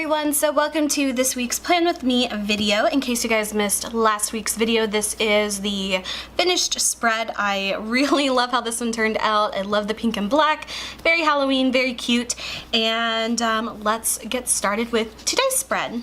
everyone, so welcome to this week's Plan With Me video. In case you guys missed last week's video, this is the finished spread. I really love how this one turned out. I love the pink and black. Very Halloween, very cute. And let's get started with today's spread.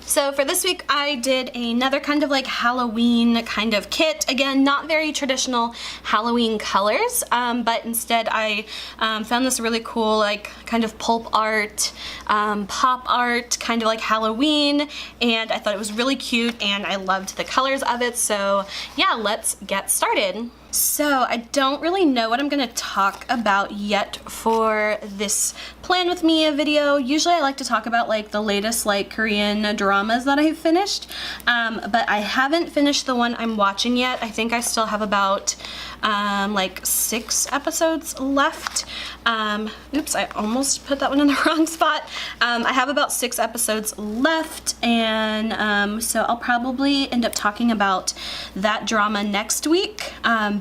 So for this week I did another kind of like Halloween kind of kit. Again, not very traditional Halloween colors, but instead I found this really cool like kind of pulp art, pop art, kind of like Halloween, and I thought it was really cute and I loved the colors of it. So yeah, let's get started. So I don't really know what I'm gonna talk about yet for this Plan With Me video. Usually I like to talk about like the latest like Korean dramas that I've finished, but I haven't finished the one I'm watching yet. I think I still have about like 6 episodes left. Oops, I almost put that one in the wrong spot. I have about 6 episodes left, and so I'll probably end up talking about that drama next week.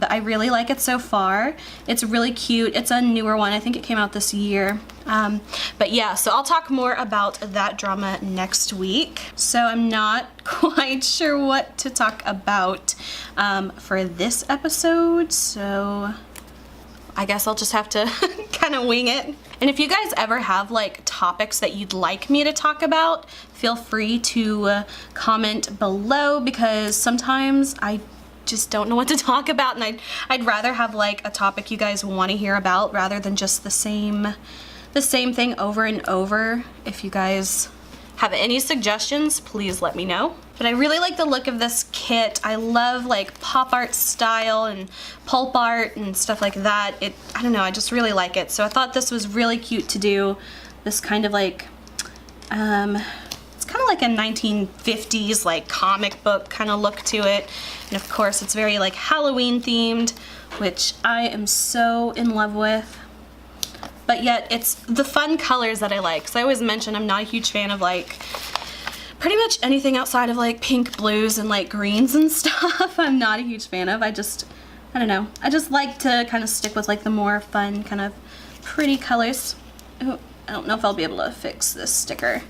But I really like it so far. It's really cute. It's a newer one. I think it came out this year. But yeah, so I'll talk more about that drama next week. So I'm not quite sure what to talk about for this episode, so I guess I'll just have to kind of wing it. And if you guys ever have like topics that you'd like me to talk about, feel free to comment below, because sometimes I just don't know what to talk about, and I'd rather have like a topic you guys want to hear about rather than just the same thing over and over. If you guys have any suggestions, please let me know. But I really like the look of this kit. I love like pop art style and pulp art and stuff like that. I don't know, I just really like it. So I thought this was really cute to do. This kind of like, it's kind of like a 1950s like comic book kind of look to it. And of course it's very like Halloween themed, which I am so in love with. But yet it's the fun colors that I like. So I always mention I'm not a huge fan of like pretty much anything outside of like pink, blues, and like greens and stuff. I'm not a huge fan of. I don't know. I just like to kind of stick with like the more fun kind of pretty colors. Ooh, I don't know if I'll be able to fix this sticker.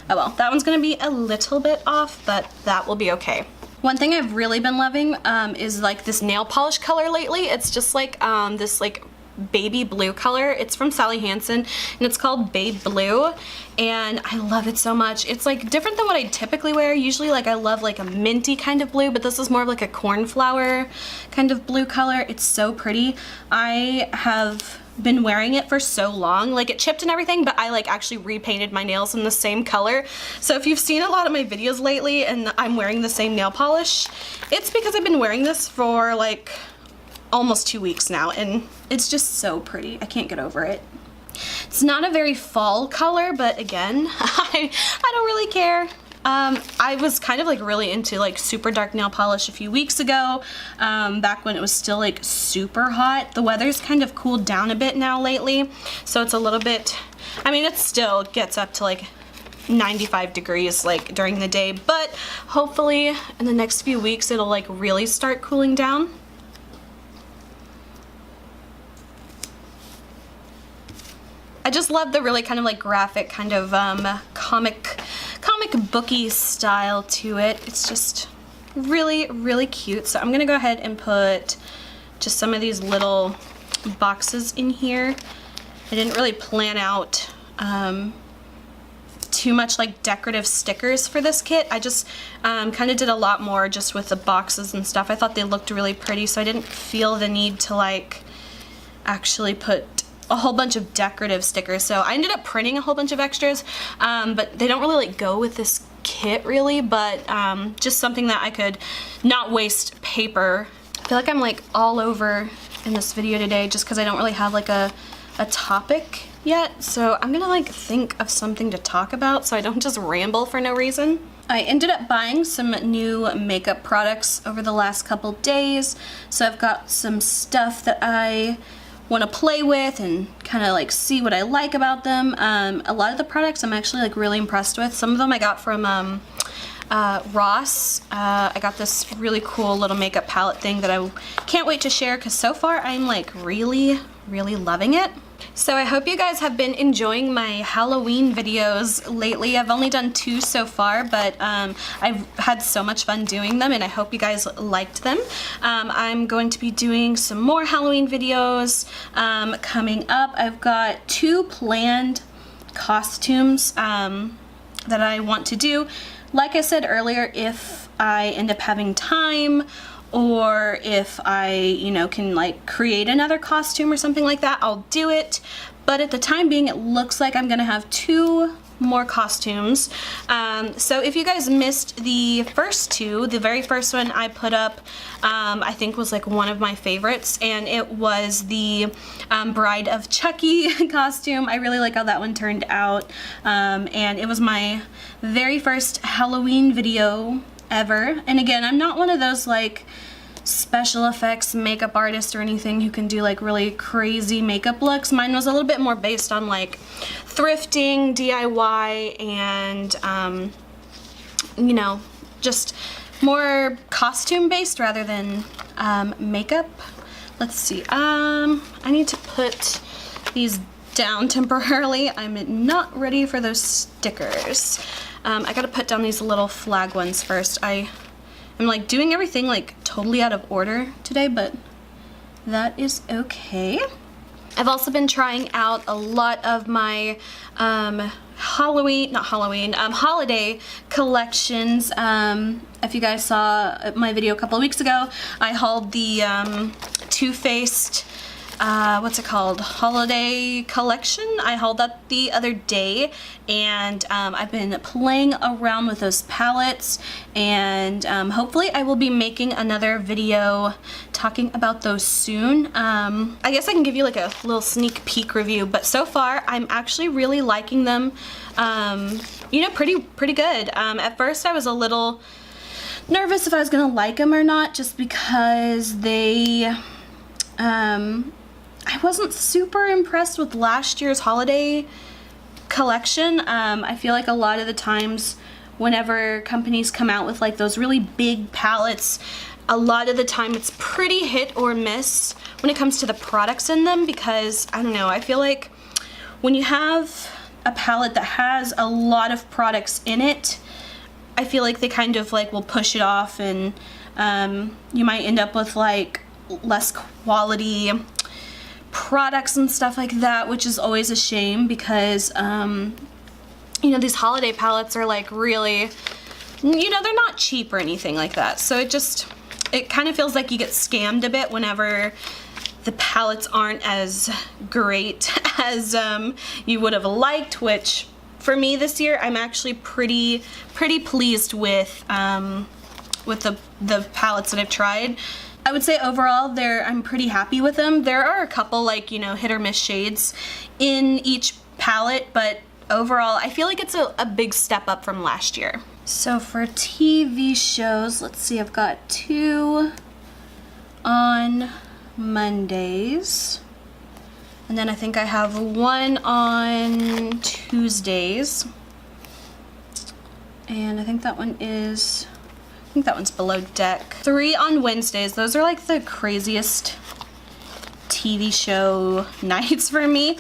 Oh well, that one's gonna be a little bit off, but that will be okay. One thing I've really been loving is like this nail polish color lately. It's just like this like baby blue color. It's from Sally Hansen and it's called Babe Blue, and I love it so much. It's like different than what I typically wear. Usually like I love like a minty kind of blue, but this is more of like a cornflower kind of blue color. It's so pretty. I have been wearing it for so long. Like it chipped and everything, but I like actually repainted my nails in the same color. So if you've seen a lot of my videos lately and I'm wearing the same nail polish, it's because I've been wearing this for like almost 2 weeks now, and it's just so pretty. I can't get over it. It's not a very fall color, but again, I don't really care. I was kind of like really into like super dark nail polish a few weeks ago, back when it was still like super hot. The weather's kind of cooled down a bit now lately, so it's a little bit, I mean, it still gets up to like 95 degrees like during the day, but hopefully in the next few weeks it'll like really start cooling down. I just love the really kind of like graphic kind of comic booky style to it. It's just really, really cute. So I'm gonna go ahead and put just some of these little boxes in here. I didn't really plan out too much like decorative stickers for this kit. I just kind of did a lot more just with the boxes and stuff. I thought they looked really pretty, so I didn't feel the need to like actually put a whole bunch of decorative stickers. So I ended up printing a whole bunch of extras, but they don't really like go with this kit really, but just something that I could not waste paper. I feel like I'm like all over in this video today just because I don't really have like a topic yet. So I'm gonna like think of something to talk about so I don't just ramble for no reason. I ended up buying some new makeup products over the last couple days. So I've got some stuff that I want to play with and kind of like see what I like about them. A lot of the products I'm actually like really impressed with. Some of them I got from Ross. I got this really cool little makeup palette thing that I can't wait to share, because so far I'm like really, really loving it. So I hope you guys have been enjoying my Halloween videos lately. I've only done 2 so far, but I've had so much fun doing them, and I hope you guys liked them. I'm going to be doing some more Halloween videos coming up. I've got 2 planned costumes that I want to do. Like I said earlier, if I end up having time, or if I, you know, can like create another costume or something like that, I'll do it. But at the time being, it looks like I'm gonna have 2 more costumes. So if you guys missed the first 2, the very first one I put up, I think was like one of my favorites, and it was the Bride of Chucky costume. I really like how that one turned out, and it was my very first Halloween video ever. And again, I'm not one of those like special effects makeup artists or anything who can do like really crazy makeup looks. Mine was a little bit more based on like thrifting, DIY, and you know, just more costume based rather than makeup. Let's see, I need to put these down temporarily. I'm not ready for those stickers. I gotta put down these little flag ones first. I'm like doing everything like totally out of order today, but that is okay. I've also been trying out a lot of my holiday collections. If you guys saw my video a couple of weeks ago, I hauled the Too Faced what's it called, holiday collection. I hauled that the other day, and I've been playing around with those palettes, and hopefully I will be making another video talking about those soon. I guess I can give you like a little sneak peek review, but so far I'm actually really liking them. You know, pretty good. At first I was a little nervous if I was gonna like them or not, just because they I wasn't super impressed with last year's holiday collection. I feel like a lot of the times whenever companies come out with like those really big palettes, a lot of the time it's pretty hit or miss when it comes to the products in them, because I don't know, I feel like when you have a palette that has a lot of products in it, I feel like they kind of like will push it off, and you might end up with like less quality products and stuff like that, which is always a shame, because you know, these holiday palettes are like really, you know, they're not cheap or anything like that, so it kind of feels like you get scammed a bit whenever the palettes aren't as great as you would have liked, which for me this year I'm actually pretty pleased with the palettes that I've tried. I would say overall I'm pretty happy with them. There are a couple like, you know, hit or miss shades in each palette, but overall I feel like it's a big step up from last year. So for TV shows, let's see, I've got 2 on Mondays, and then I think I have 1 on Tuesdays, and I think that one's Below Deck. 3 on Wednesdays. Those are like the craziest TV show nights for me.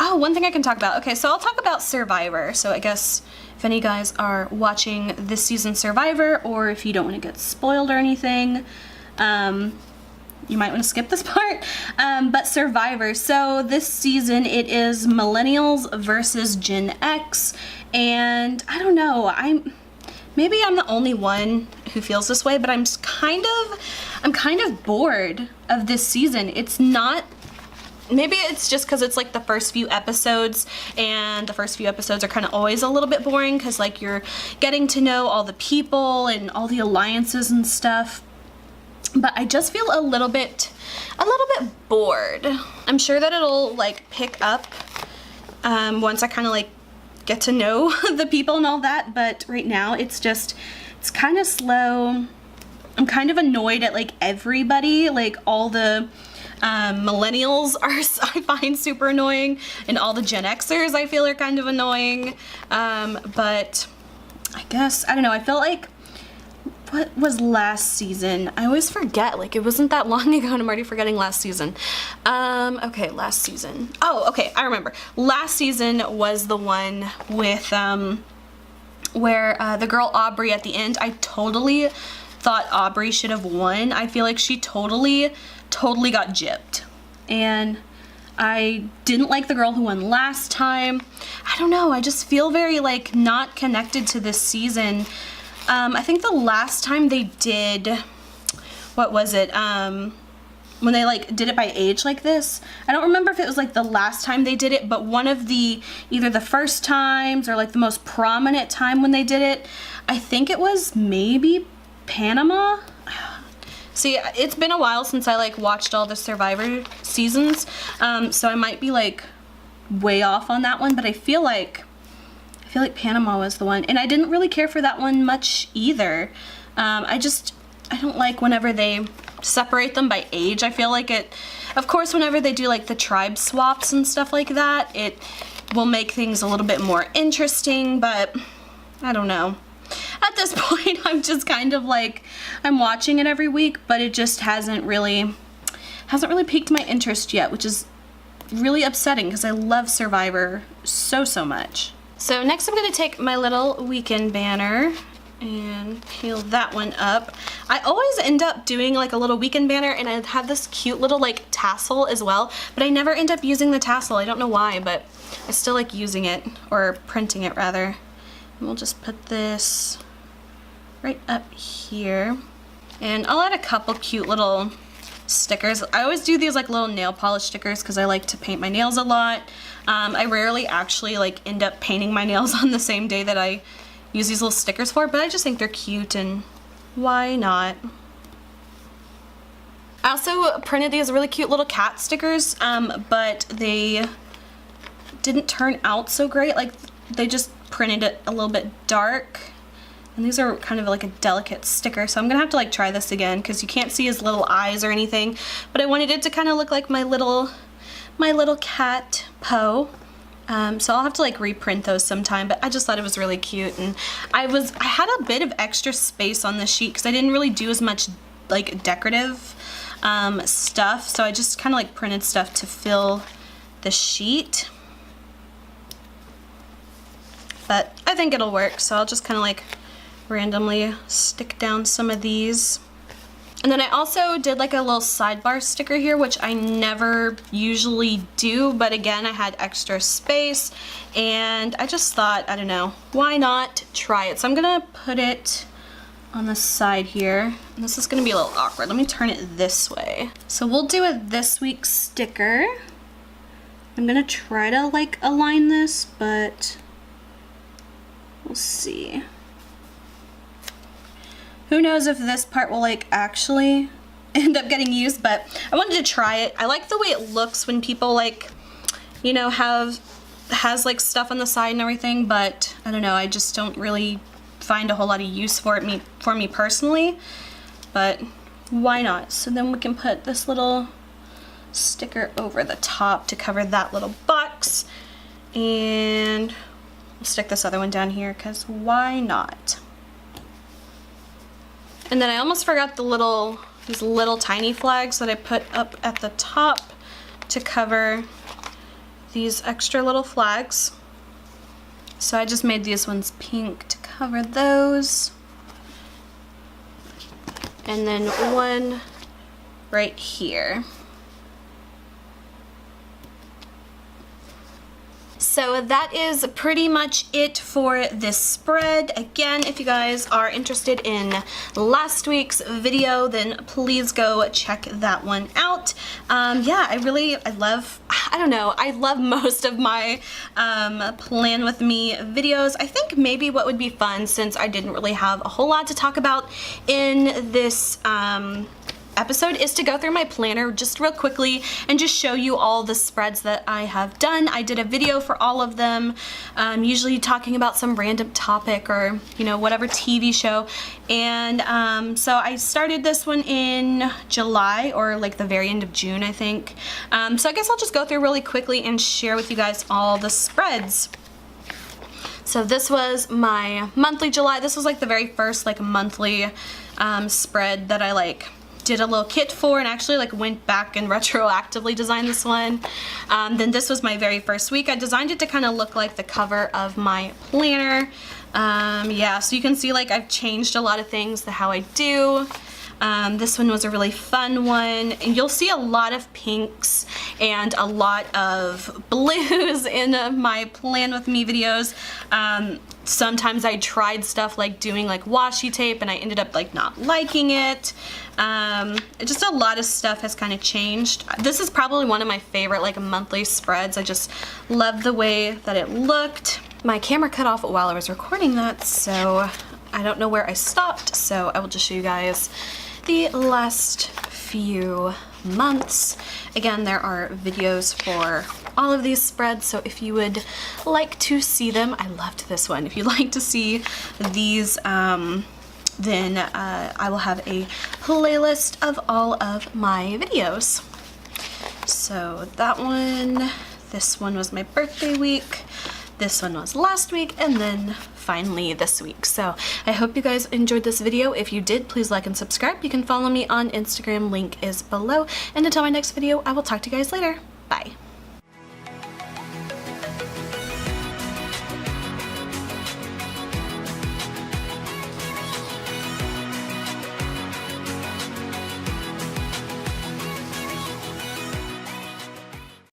Oh, one thing I can talk about. Okay, so I'll talk about Survivor. So I guess if any guys are watching this season Survivor, or if you don't want to get spoiled or anything, you might want to skip this part. But Survivor, so this season it is Millennials versus Gen X, and I don't know, maybe I'm the only one who feels this way, but I'm kind of bored of this season. It's not, maybe it's just because it's like the first few episodes, and the first few episodes are kind of always a little bit boring because like you're getting to know all the people and all the alliances and stuff. But I just feel a little bit bored. I'm sure that it'll like pick up once I kind of like get to know the people and all that, but right now it's kind of slow. I'm kind of annoyed at like everybody, like all the millennials are, I find super annoying, and all the Gen Xers I feel are kind of annoying, but I guess, I don't know, I feel like what was last season? I always forget, like it wasn't that long ago and I'm already forgetting last season. Okay, last season. Oh, okay, I remember. Last season was the one with, where the girl Aubrey at the end, I totally thought Aubrey should have won. I feel like she totally got gypped. And I didn't like the girl who won last time. I don't know, I just feel very like not connected to this season. I think the last time they did, what was it? When they like did it by age like this. I don't remember if it was like the last time they did it, but one of the, either the first times or like the most prominent time when they did it, I think it was maybe Panama. See, it's been a while since I like watched all the Survivor seasons, so I might be like way off on that one, but I feel like Panama was the one, and I didn't really care for that one much either. I don't like whenever they separate them by age. I feel like it, of course, whenever they do like the tribe swaps and stuff like that, it will make things a little bit more interesting, but I don't know. At this point, I'm just kind of like, I'm watching it every week, but it just hasn't really piqued my interest yet, which is really upsetting because I love Survivor so much. So next I'm going to take my little weekend banner and peel that one up. I always end up doing like a little weekend banner, and I have this cute little like tassel as well, but I never end up using the tassel. I don't know why, but I still like using it, or printing it rather. And we'll just put this right up here, and I'll add a couple cute little stickers. I always do these like little nail polish stickers because I like to paint my nails a lot. I rarely actually like end up painting my nails on the same day that I use these little stickers for, but I just think they're cute, and why not? I also printed these really cute little cat stickers, but they didn't turn out so great. Like, they just printed it a little bit dark, and these are kind of like a delicate sticker, so I'm gonna have to like try this again because you can't see his little eyes or anything, but I wanted it to kind of look like my little cat Poe. So I'll have to like reprint those sometime, but I just thought it was really cute, and I had a bit of extra space on the sheet because I didn't really do as much like decorative stuff, so I just kind of like printed stuff to fill the sheet. But I think it'll work, so I'll just kind of like randomly stick down some of these. And then I also did like a little sidebar sticker here, which I never usually do, but again, I had extra space and I just thought, I don't know, why not try it? So I'm gonna put it on the side here, and this is gonna be a little awkward. Let me turn it this way. So we'll do a this week sticker. I'm gonna try to like align this, but we'll see. Who knows if this part will like actually end up getting used, but I wanted to try it. I like the way it looks when people like, you know, has like stuff on the side and everything, but I don't know, I just don't really find a whole lot of use for me personally, but why not? So then we can put this little sticker over the top to cover that little box, and we'll stick this other one down here because why not? And then I almost forgot these little tiny flags that I put up at the top to cover these extra little flags. So I just made these ones pink to cover those. And then one right here. So that is pretty much it for this spread. Again, if you guys are interested in last week's video, then please go check that one out. Yeah, I love most of my Plan With Me videos. I think maybe what would be fun, since I didn't really have a whole lot to talk about in this episode, is to go through my planner just real quickly and just show you all the spreads that I have done. I did a video for all of them, usually talking about some random topic or, you know, whatever TV show. And so I started this one in July, or like the very end of June, I think. So I guess I'll just go through really quickly and share with you guys all the spreads. So this was my monthly July. This was like the very first like monthly spread that I like did a little kit for, and actually like went back and retroactively designed this one. Then this was my very first week. I designed it to kind of look like the cover of my planner. Yeah, so you can see like I've changed a lot of things to how I do. This one was a really fun one, and you'll see a lot of pinks and a lot of blues in my Plan With Me videos. Sometimes I tried stuff like doing like washi tape, and I ended up like not liking it. Just a lot of stuff has kind of changed. This is probably one of my favorite like monthly spreads. I just love the way that it looked. My camera cut off while I was recording that, so I don't know where I stopped, so I will just show you guys the last few months. Again, there are videos for all of these spreads, so if you would like to see them, I loved this one. If you'd like to see these, then I will have a playlist of all of my videos. So that one, this one was my birthday week, this one was last week, and then finally this week. So I hope you guys enjoyed this video. If you did, please like and subscribe. You can follow me on Instagram, link is below. And until my next video, I will talk to you guys later. Bye.